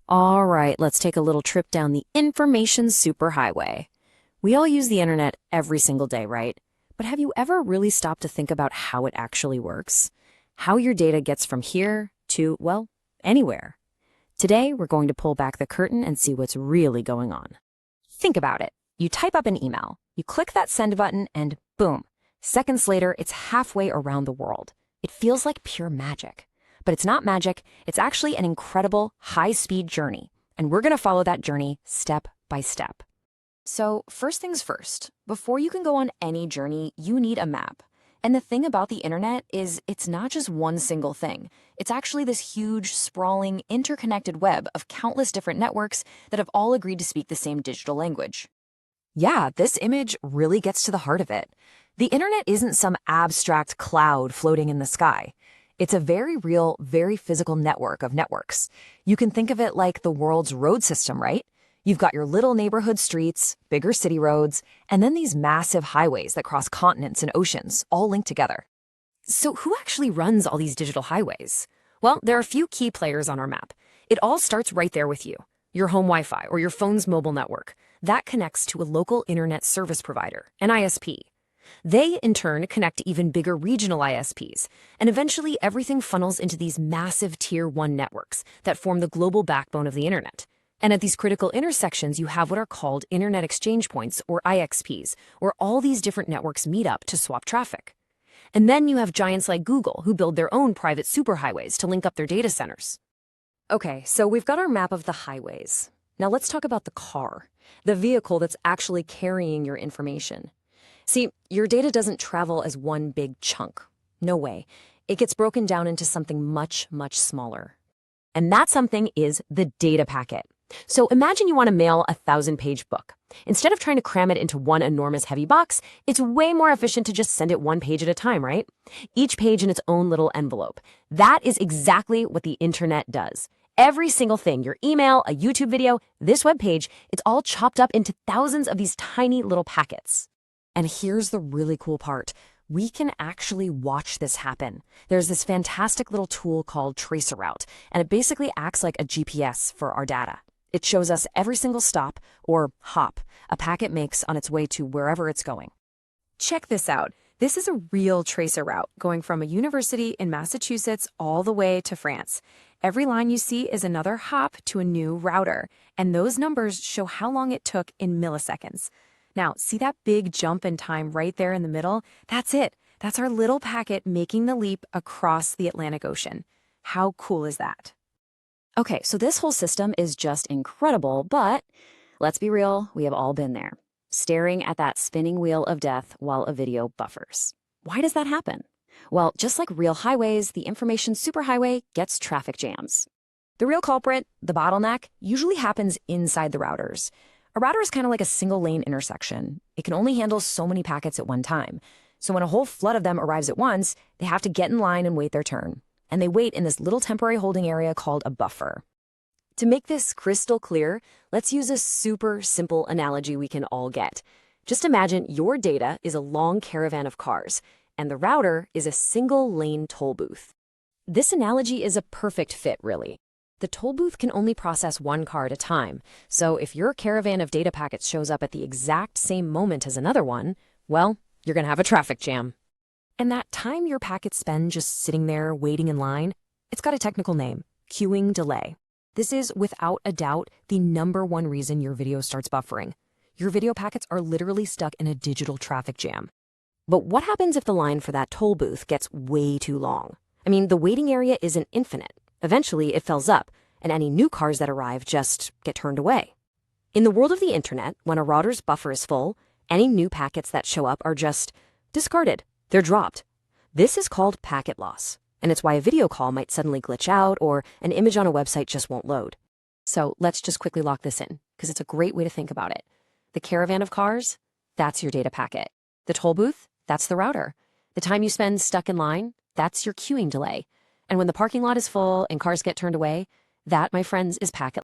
All right, let's take a little trip down the information superhighway. We all use the internet every single day, right? But have you ever really stopped to think about how it actually works? How your data gets from here to, well, anywhere. Today, we're going to pull back the curtain and see what's really going on. Think about it. You type up an email, you click that send button, and boom. Seconds later, it's halfway around the world. It feels like pure magic. But it's not magic, it's actually an incredible high-speed journey, and we're going to follow that journey step by step. So first things first, before you can go on any journey, you need a map. And the thing about the internet is it's not just one single thing. It's actually this huge, sprawling, interconnected web of countless different networks that have all agreed to speak the same digital language. Yeah, this image really gets to the heart of it. The internet isn't some abstract cloud floating in the sky. It's a very real, very physical network of networks. You can think of it like the world's road system, right? You've got your little neighborhood streets, bigger city roads, and then these massive highways that cross continents and oceans, all linked together. So who actually runs all these digital highways? Well, there are a few key players on our map. It all starts right there with you, your home Wi-Fi or your phone's mobile network. That connects to a local internet service provider, an ISP. They, in turn, connect to even bigger regional ISPs, and eventually everything funnels into these massive Tier 1 networks that form the global backbone of the internet. And at these critical intersections, you have what are called Internet Exchange Points, or IXPs, where all these different networks meet up to swap traffic. And then you have giants like Google, who build their own private superhighways to link up their data centers. Okay, so we've got our map of the highways. Now let's talk about the car, the vehicle that's actually carrying your information. See, your data doesn't travel as one big chunk. No way. It gets broken down into something much, much smaller. And that something is the data packet. So imagine you want to mail a 1,000-page book. Instead of trying to cram it into one enormous heavy box, it's way more efficient to just send it one page at a time, right? Each page in its own little envelope. That is exactly what the internet does. Every single thing, your email, a YouTube video, this web page, it's all chopped up into thousands of these tiny little packets. And here's the really cool part. We can actually watch this happen. There's this fantastic little tool called TracerRoute, and it basically acts like a GPS for our data. It shows us every single stop, or hop, a packet makes on its way to wherever it's going. Check this out. This is a real tracer route going from a university in Massachusetts all the way to France. Every line you see is another hop to a new router, and those numbers show how long it took in milliseconds. Now, see that big jump in time right there in the middle? That's it. That's our little packet making the leap across the Atlantic Ocean. How cool is that? Okay, so this whole system is just incredible, but let's be real, we have all been there, staring at that spinning wheel of death while a video buffers. Why does that happen? Well, just like real highways, the information superhighway gets traffic jams. The real culprit, the bottleneck, usually happens inside the routers. A router is kind of like a single-lane intersection. It can only handle so many packets at one time. So when a whole flood of them arrives at once, they have to get in line and wait their turn. And they wait in this little temporary holding area called a buffer. To make this crystal clear, let's use a super simple analogy we can all get. Just imagine your data is a long caravan of cars, and the router is a single-lane toll booth. This analogy is a perfect fit, really. The toll booth can only process one car at a time, so if your caravan of data packets shows up at the exact same moment as another one, well, you're going to have a traffic jam. And that time your packets spend just sitting there waiting in line, it's got a technical name, queuing delay. This is, without a doubt, the #1 reason your video starts buffering. Your video packets are literally stuck in a digital traffic jam. But what happens if the line for that toll booth gets way too long? I mean, the waiting area isn't infinite. Eventually, it fills up, and any new cars that arrive just get turned away. In the world of the internet, when a router's buffer is full, any new packets that show up are just discarded. They're dropped. This is called packet loss, and it's why a video call might suddenly glitch out or an image on a website just won't load. So let's just quickly lock this in, because it's a great way to think about it. The caravan of cars, that's your data packet. The toll booth, that's the router. The time you spend stuck in line, that's your queuing delay. And when the parking lot is full and cars get turned away, that, my friends, is packet.